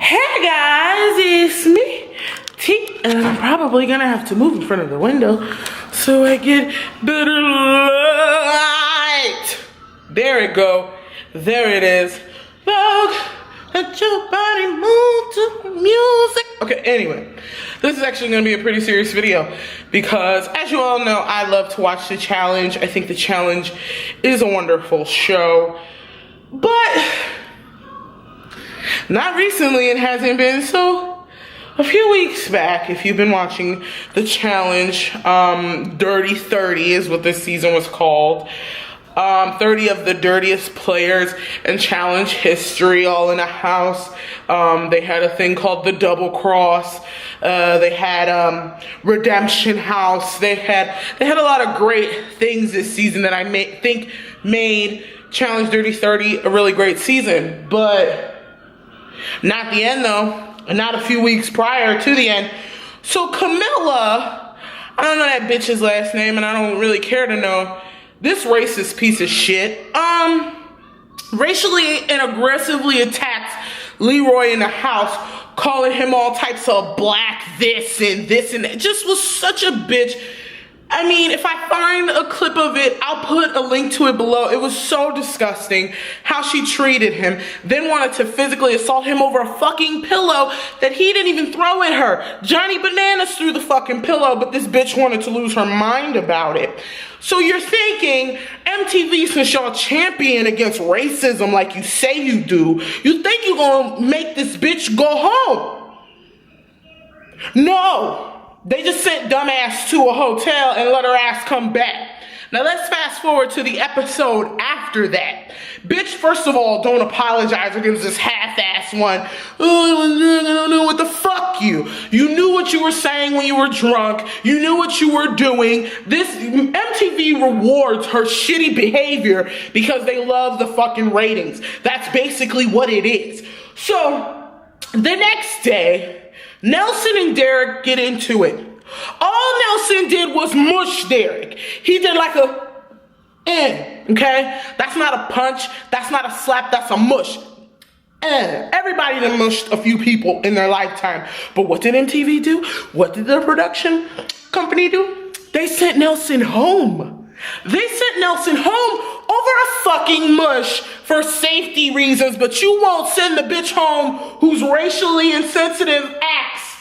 Hey guys, it's me, T, and I'm probably gonna have to move in front of the window so I get better light. There it go. There it is. Vogue, let your body move to the music. Okay, anyway, this is actually gonna be a pretty serious video because, as you all know, I love to watch The Challenge. I think The Challenge is a wonderful show, but not recently. It hasn't been. So a few weeks back, if you've been watching The Challenge, Dirty 30 is what this season was called. 30 of the dirtiest players in challenge history all in a house. They had a thing called the double cross. They had redemption house. They had a lot of great things this season that I think made Challenge Dirty 30 a really great season. But not the end though, not a few weeks prior to the end. So Camilla, I don't know that bitch's last name and I don't really care to know. This racist piece of shit, racially and aggressively attacks Leroy in the house, calling him all types of black this and that. Just was such a bitch. I mean, if I find a clip of it, I'll put a link to it below. It was so disgusting how she treated him, then wanted to physically assault him over a fucking pillow that he didn't even throw at her. Johnny Bananas threw the fucking pillow, but this bitch wanted to lose her mind about it. So you're thinking MTV, since y'all champion against racism like you say you do, you think you're gonna make this bitch go home. No. They just sent dumbass to a hotel and let her ass come back. Now let's fast forward to the episode after that. Bitch, first of all, don't apologize or give us this half-ass one. Oh, I don't know what the fuck you. You knew what you were saying when you were drunk. You knew what you were doing. This MTV rewards her shitty behavior because they love the fucking ratings. That's basically what it is. So the next day, Nelson and Derek get into it. All Nelson did was mush Derek. He did like a okay? That's not a punch. That's not a slap. That's a mush. Everybody done mushed a few people in their lifetime. But what did MTV do? What did the production company do? They sent Nelson home. They sent Nelson home over a fucking mush for safety reasons, but you won't send the bitch home whose racially insensitive acts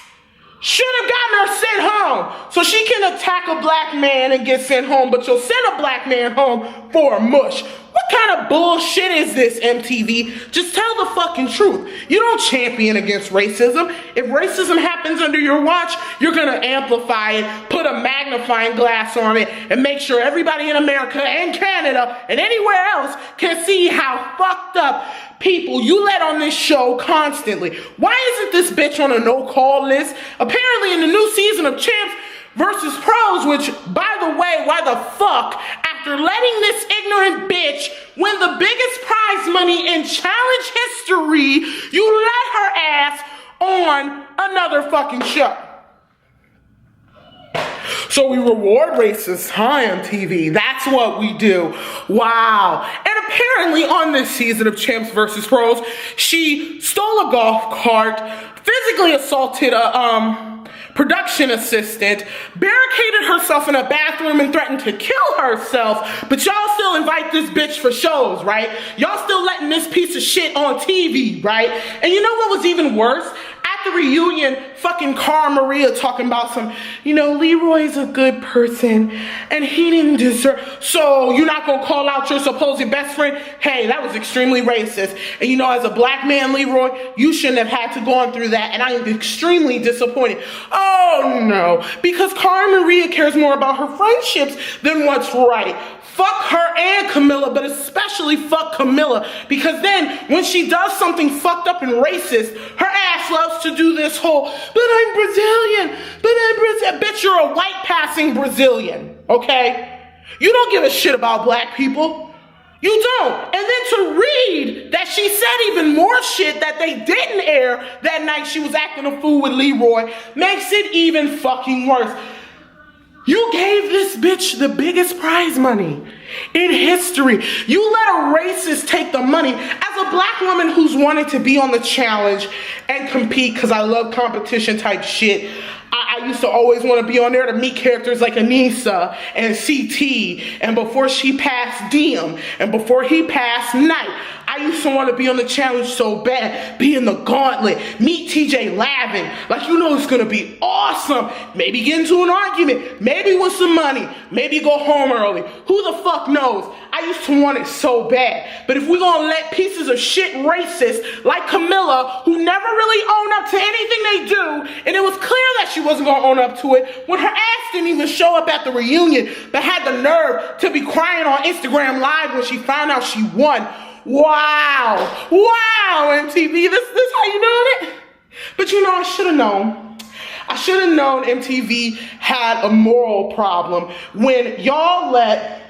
should have gotten her sent home. So she can attack a black man and get sent home, but you'll send a black man home for a mush. What kind of bullshit is this, MTV? Just tell the fucking truth. You don't champion against racism. If racism happens under your watch, you're gonna amplify it, put a magnifying glass on it, and make sure everybody in America and Canada and anywhere else can see how fucked up people you let on this show constantly. Why isn't this bitch on a no-call list? Apparently in the new season of Champs versus Pros, which, by the way, why the fuck, after letting this ignorant bitch win the biggest prize money in challenge history, you let her ass on another fucking show? So we reward racists, huh, MTV? That's what we do. Wow. And apparently on this season of Champs versus Pros, she stole a golf cart, physically assaulted a production assistant, barricaded herself in a bathroom and threatened to kill herself, but y'all still invite this bitch for shows, right? Y'all still letting this piece of shit on TV, right? And you know what was even worse? At the reunion, fucking Cara Maria talking about some, Leroy's a good person and he didn't deserve, so you're not gonna call out your supposed best friend? Hey, that was extremely racist. And as a black man, Leroy, you shouldn't have had to go through that, and I am extremely disappointed. Oh no, because Cara Maria cares more about her friendships than what's right. Fuck her and Camilla, but especially fuck Camilla, because then when she does something fucked up and racist, her ass loves to do this whole, but I'm Brazilian. Bitch, you're a white passing Brazilian, okay? You don't give a shit about black people. You don't. And then to read that she said even more shit that they didn't air that night she was acting a fool with Leroy makes it even fucking worse. You gave this bitch the biggest prize money in history. You let a racist take the money. As a black woman who's wanted to be on the challenge and compete, because I love competition type shit, I used to always want to be on there to meet characters like Anissa and CT, and before she passed Diem, and before he passed Knight. I used to want to be on the challenge so bad, be in the gauntlet, meet TJ Lavin. Like, you know it's going to be awesome. Maybe get into an argument, maybe win some money, maybe go home early. Who the fuck knows? I used to want it so bad. But if we're going to let pieces of shit racists like Camilla, who never really own up to anything they do, and it was clear that she wasn't going to own up to it when her ass didn't even show up at the reunion, but had the nerve to be crying on Instagram Live when she found out she won. Wow, MTV, this how you doing it? But you know, I should have known. I should have known MTV had a moral problem when y'all let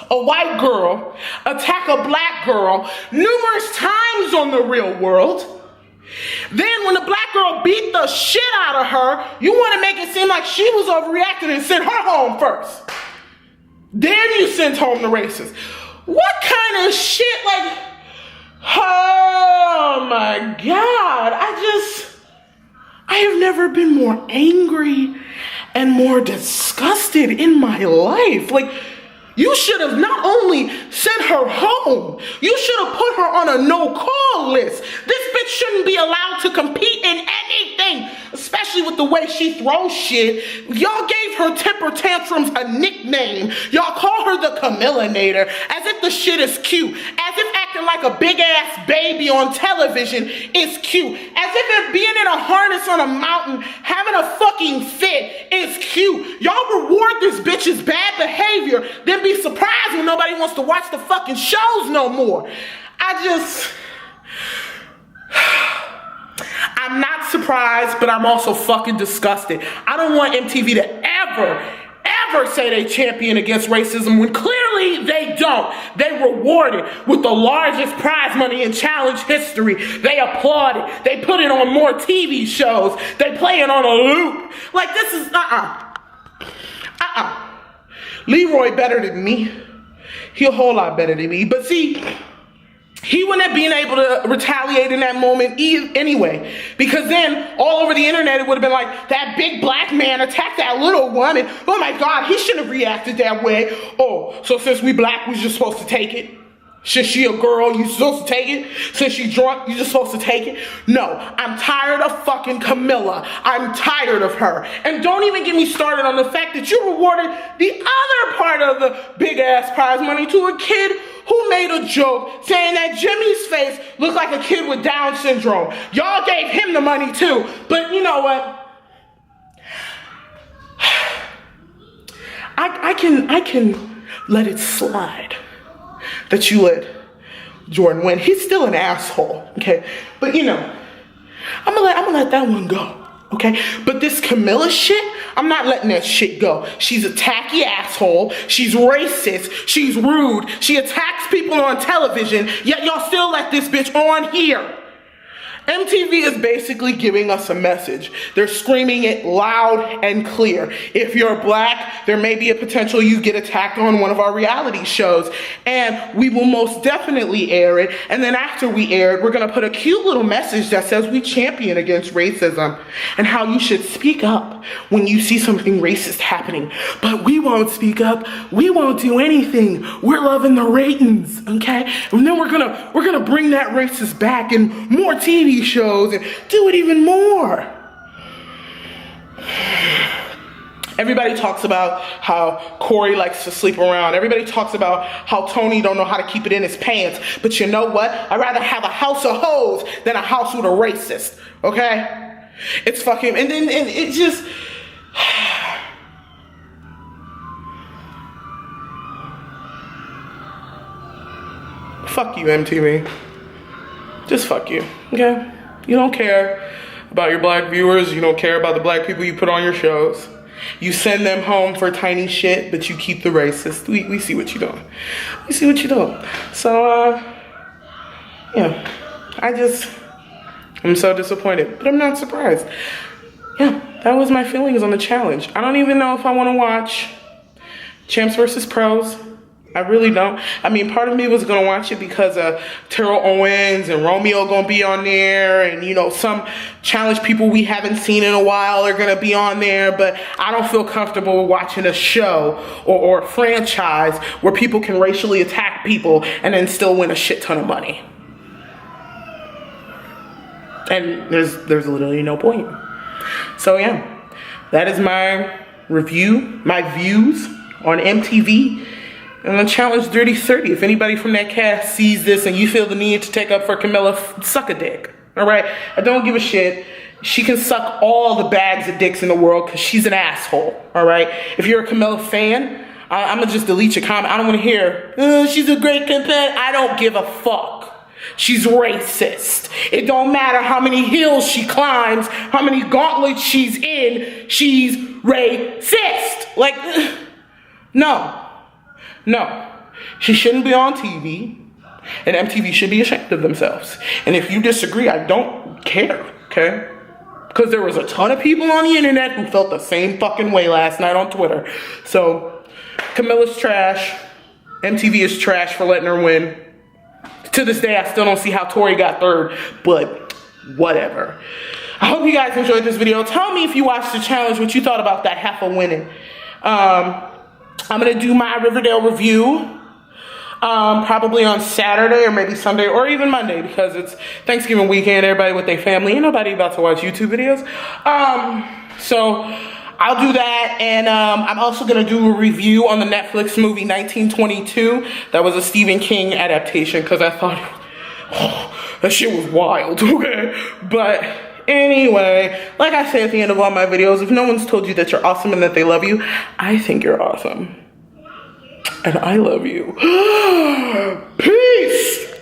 a white girl attack a black girl numerous times on The Real World. Then when the black girl beat the shit out of her, you want to make it seem like she was overreacting and sent her home first. Then you sent home the racist. What kind of shit, like, oh my God, I have never been more angry and more disgusted in my life. Like, you should have not only sent her home, you should have put her on a no-call list. This bitch shouldn't be allowed to compete in anything, especially with the way she throws shit. Y'all gave her temper tantrums a nickname. Y'all call her the Camillinator, as if the shit is cute. As if acting like a big-ass baby on television is cute. As if being in a harness on a mountain, having a fucking fit is cute. Y'all reward this bitch's bad behavior, then be surprised when nobody wants to watch the fucking shows no more. I'm not surprised, but I'm also fucking disgusted. I don't want MTV to ever say they champion against racism when clearly they don't. They reward it with the largest prize money in challenge history. They applaud it. They put it on more TV shows. They play it on a loop. Like, this is, Leroy better than me. He a whole lot better than me. But see, he wouldn't have been able to retaliate in that moment anyway. Because then, all over the internet, it would have been like, that big black man attacked that little woman. Oh my God, he shouldn't have reacted that way. Oh, so since we black, we just supposed to take it? Since she a girl, you supposed to take it? Since she drunk, you just supposed to take it? No, I'm tired of fucking Camilla. I'm tired of her. And don't even get me started on the fact that you rewarded the other part of the big ass prize money to a kid who made a joke saying that Jimmy's face looked like a kid with Down syndrome. Y'all gave him the money too. But you know what? I can let it slide that you let Jordan win. He's still an asshole, okay? But you know, I'm gonna let that one go, okay? But this Camilla shit, I'm not letting that shit go. She's a tacky asshole. She's racist. She's rude. She attacks people on television, yet y'all still let this bitch on here. MTV is basically giving us a message. They're screaming it loud and clear. If you're black, there may be a potential you get attacked on one of our reality shows, and we will most definitely air it. And then after we air it, we're gonna put a cute little message that says we champion against racism and how you should speak up when you see something racist happening. But we won't speak up. We won't do anything. We're loving the ratings, okay? And then we're gonna bring that racist back in more TV shows and do it even more. Everybody talks about how Corey likes to sleep around. Everybody talks about how Tony don't know how to keep it in his pants. But you know what? I'd rather have a house of hoes than a house with a racist. Okay? It's fucking, and it just, fuck you, MTV. Just fuck you, okay? You don't care about your black viewers. You don't care about the black people you put on your shows. You send them home for tiny shit, but you keep the racist. We see what you're doing. We see what you're doing. So, yeah, I'm so disappointed, but I'm not surprised. Yeah, that was my feelings on the challenge. I don't even know if I want to watch Champs versus Pros. I really don't. I mean, part of me was gonna watch it because Terrell Owens and Romeo gonna be on there, and you know, some challenge people we haven't seen in a while are gonna be on there, but I don't feel comfortable watching a show or a franchise where people can racially attack people and then still win a shit ton of money. And there's literally no point. So yeah, that is my review, my views on MTV and the Challenge Dirty 30. If anybody from that cast sees this and you feel the need to take up for Camila, suck a dick, all right? I don't give a shit. She can suck all the bags of dicks in the world because she's an asshole, all right? If you're a Camila fan, I'm gonna just delete your comment. I don't wanna hear, she's a great competitor. I don't give a fuck. She's racist. It don't matter how many hills she climbs, how many gauntlets she's in, she's racist. Like, no. She shouldn't be on TV, and MTV should be ashamed of themselves. And if you disagree, I don't care, okay? Because there was a ton of people on the internet who felt the same fucking way last night on Twitter. So, Camila's trash. MTV is trash for letting her win. To this day, I still don't see how Tori got third, but whatever. I hope you guys enjoyed this video. Tell me if you watched the challenge what you thought about that heifer winning. I'm gonna do my Riverdale review probably on Saturday or maybe Sunday or even Monday because it's Thanksgiving weekend, everybody with their family, ain't nobody about to watch YouTube videos. So I'll do that, and I'm also gonna do a review on the Netflix movie 1922. That was a Stephen King adaptation because I thought, that shit was wild, okay? But anyway, like I say at the end of all my videos, if no one's told you that you're awesome and that they love you, I think you're awesome. And I love you. Peace!